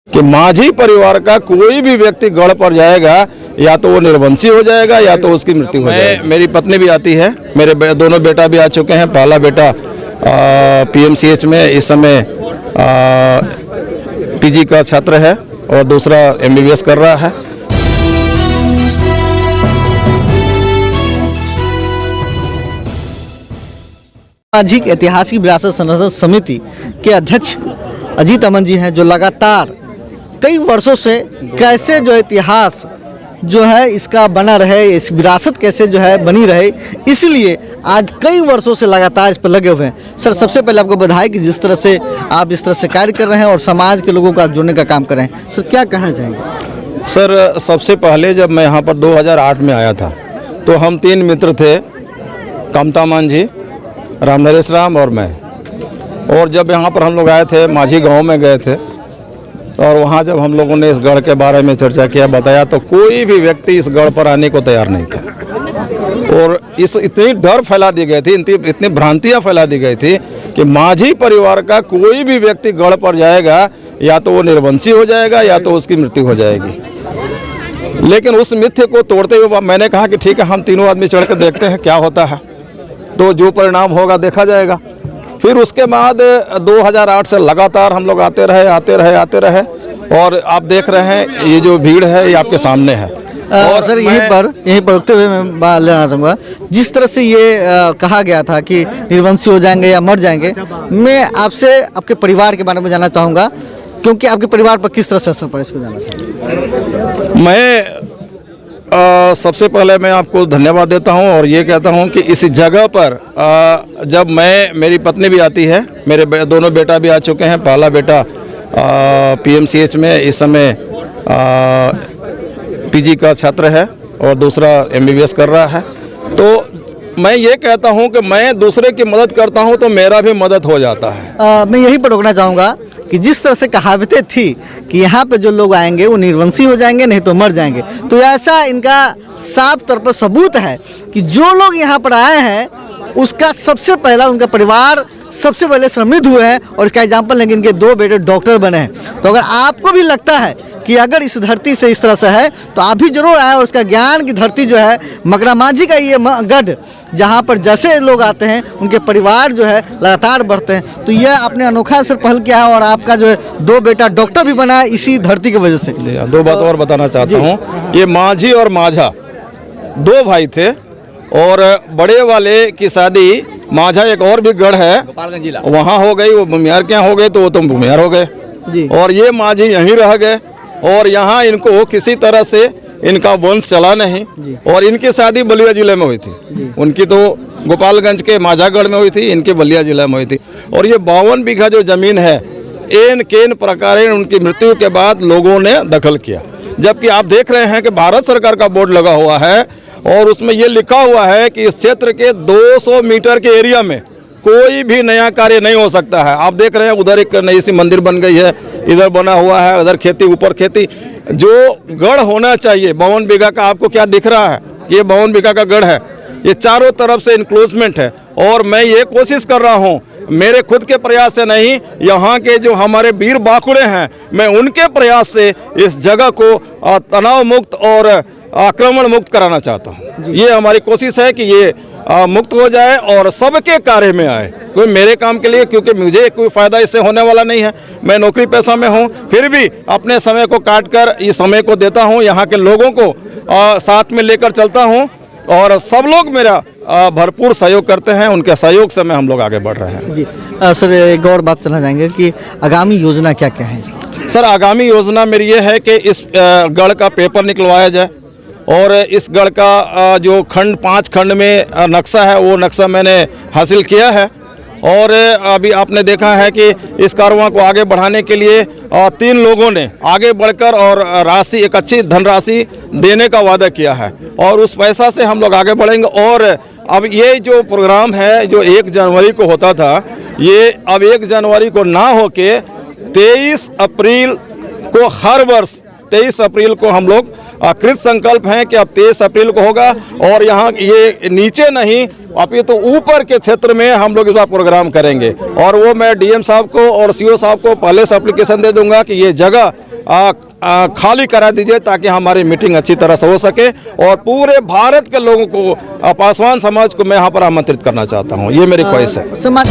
कि माझी परिवार का कोई भी व्यक्ति गढ़ पर जाएगा या तो वो निर्वंशी हो जाएगा या तो उसकी मृत्यु हो जाएगी। मेरी पत्नी भी आती है, मेरे दोनों बेटा भी आ चुके हैं। पहला बेटा पीएमसीएच में इस समय पीजी का छात्र है और दूसरा एमबीबीएस कर रहा है। सामाजिक ऐतिहासिक विरासत संरक्षण समिति के अध्यक्ष अजीत अमन जी हैं, जो लगातार कई वर्षों से कैसे जो इतिहास जो है इसका बना रहे, इस विरासत कैसे जो है बनी रहे, इसलिए आज कई वर्षों से लगातार इस पर लगे हुए हैं। सर, सबसे पहले आपको बधाई कि जिस तरह से आप इस तरह से कार्य कर रहे हैं और समाज के लोगों को जोड़ने का काम कर रहे हैं। सर, क्या कहना चाहेंगे? सर, सबसे पहले जब मैं यहाँ पर 2008 में आया था तो हम 3 मित्र थे, कामता मान जी, राम नरेश राम और मैं। और जब यहाँ पर हम लोग आए थे, माझी गांव में गए थे और वहाँ जब हम लोगों ने इस गढ़ के बारे में चर्चा किया, बताया, तो कोई भी व्यक्ति इस गढ़ पर आने को तैयार नहीं था। और इतनी डर फैला दी गई थी, इतनी भ्रांतियाँ फैला दी गई थी कि माझी परिवार का कोई भी व्यक्ति गढ़ पर जाएगा या तो वो निर्वंशी हो जाएगा या तो उसकी मृत्यु हो जाएगी। लेकिन उस मिथ्य को तोड़ते हुए मैंने कहा कि ठीक है, हम तीनों आदमी चढ़ कर देखते हैं क्या होता है, तो जो परिणाम होगा देखा जाएगा। फिर उसके बाद 2008 से लगातार हम लोग आते रहे और आप देख रहे हैं ये जो भीड़ है ये आपके सामने है। और सर, यहीं पर रुकते हुए मैं बात लेना चाहूँगा, जिस तरह से ये कहा गया था कि निर्वंशी हो जाएंगे या मर जाएंगे, मैं आपसे आपके परिवार के बारे में जानना चाहूँगा, क्योंकि आपके परिवार पर किस तरह से असर पड़ा, इसको जानना चाहूँगा। मैं सबसे पहले मैं आपको धन्यवाद देता हूं और ये कहता हूं कि इस जगह पर जब मेरी पत्नी भी आती है, मेरे दोनों बेटा भी आ चुके हैं। पहला बेटा पीएमसीएच में इस समय पीजी का छात्र है और दूसरा एमबीबीएस कर रहा है। तो मैं ये कहता हूं कि मैं दूसरे की मदद करता हूं तो मेरा भी मदद हो जाता है। मैं यही पर रोकना चाहूँगा कि जिस तरह से कहावतें थी कि यहाँ पे जो लोग आएंगे वो निर्वंशी हो जाएंगे, नहीं तो मर जाएंगे, तो ऐसा इनका साफ तौर पर सबूत है कि जो लोग यहाँ पर आए हैं उसका सबसे पहला उनका परिवार सबसे पहले समृद्ध हुए हैं और इसका एग्जाम्पल लेंगे, इनके 2 बेटे डॉक्टर बने हैं। तो अगर आपको भी लगता है कि अगर इस धरती से इस तरह से है तो आप भी जरूर आए और उसका ज्ञान की धरती जो है मकरा माझी का ये गढ़, जहाँ पर जैसे लोग आते हैं उनके परिवार जो है लगातार बढ़ते हैं। तो यह आपने अनोखा असर पहल किया है और आपका जो है 2 बेटा डॉक्टर भी बना है इसी धरती की वजह से। 2 बात और बताना चाहता हूँ। ये माझी और माझा 2 भाई थे और बड़े वाले की शादी माझा एक और भी गढ़ है वहाँ हो गई, वो भूमिहार के यहाँ हो गए तो वो तुम भूमिहार हो गए और ये माझी यहीं रह गए और यहाँ इनको किसी तरह से इनका वंश चला नहीं। और इनकी शादी बलिया जिले में हुई थी, उनकी तो गोपालगंज के माझागढ़ में हुई थी, इनकी बलिया जिले में हुई थी। और ये 52 बीघा जो जमीन है एन केन प्रकार उनकी मृत्यु के बाद लोगों ने दखल किया, जबकि आप देख रहे हैं कि भारत सरकार का बोर्ड लगा हुआ है और उसमें ये लिखा हुआ है कि इस क्षेत्र के 200 मीटर के एरिया में कोई भी नया कार्य नहीं हो सकता है। आप देख रहे हैं उधर एक नई सी मंदिर बन गई है, इधर बना हुआ है, उधर खेती, ऊपर खेती। जो गढ़ होना चाहिए 52 बीघा का, आपको क्या दिख रहा है? ये 52 बीघा का गढ़ है, ये चारों तरफ से इंक्लोजमेंट है। और मैं ये कोशिश कर रहा हूँ, मेरे खुद के प्रयास से नहीं, यहाँ के जो हमारे वीर बाकुड़े हैं, मैं उनके प्रयास से इस जगह को तनाव मुक्त और आक्रमण मुक्त कराना चाहता हूँ। ये हमारी कोशिश है कि ये मुक्त हो जाए और सबके कार्य में आए। कोई मेरे काम के लिए, क्योंकि मुझे कोई फ़ायदा इससे होने वाला नहीं है, मैं नौकरी पेशा में हूँ, फिर भी अपने समय को काट कर इस समय को देता हूँ, यहाँ के लोगों को साथ में लेकर चलता हूँ और सब लोग मेरा भरपूर सहयोग करते हैं। उनके सहयोग से हम लोग आगे बढ़ रहे हैं। जी सर, एक और बात करना चाहेंगे कि आगामी योजना क्या क्या है? सर, आगामी योजना मेरी ये है कि इस गढ़ का पेपर निकलवाया जाए और इस गढ़ का जो 5 खंड में नक्शा है वो नक्शा मैंने हासिल किया है। और अभी आपने देखा है कि इस कारवां को आगे बढ़ाने के लिए 3 लोगों ने आगे बढ़कर और राशि, एक अच्छी धनराशि देने का वादा किया है और उस पैसा से हम लोग आगे बढ़ेंगे। और अब ये जो प्रोग्राम है जो 1 जनवरी को होता था, ये अब 1 जनवरी को ना होके 23 अप्रैल को, हर वर्ष 23 अप्रैल को हम लोग कृत संकल्प हैं कि अब 23 अप्रैल को होगा। और यहाँ ये नीचे नहीं, अब ये तो ऊपर के क्षेत्र में हम लोग इस बार प्रोग्राम करेंगे और वो मैं डीएम साहब को और सीओ साहब को पहले से एप्लीकेशन दे दूंगा कि ये जगह खाली करा दीजिए ताकि हमारी मीटिंग अच्छी तरह से हो सके और पूरे भारत के लोगों को पासवान समाज को मैं यहाँ पर आमंत्रित करना चाहता हूँ। ये मेरी ख्वाहिश है। समाज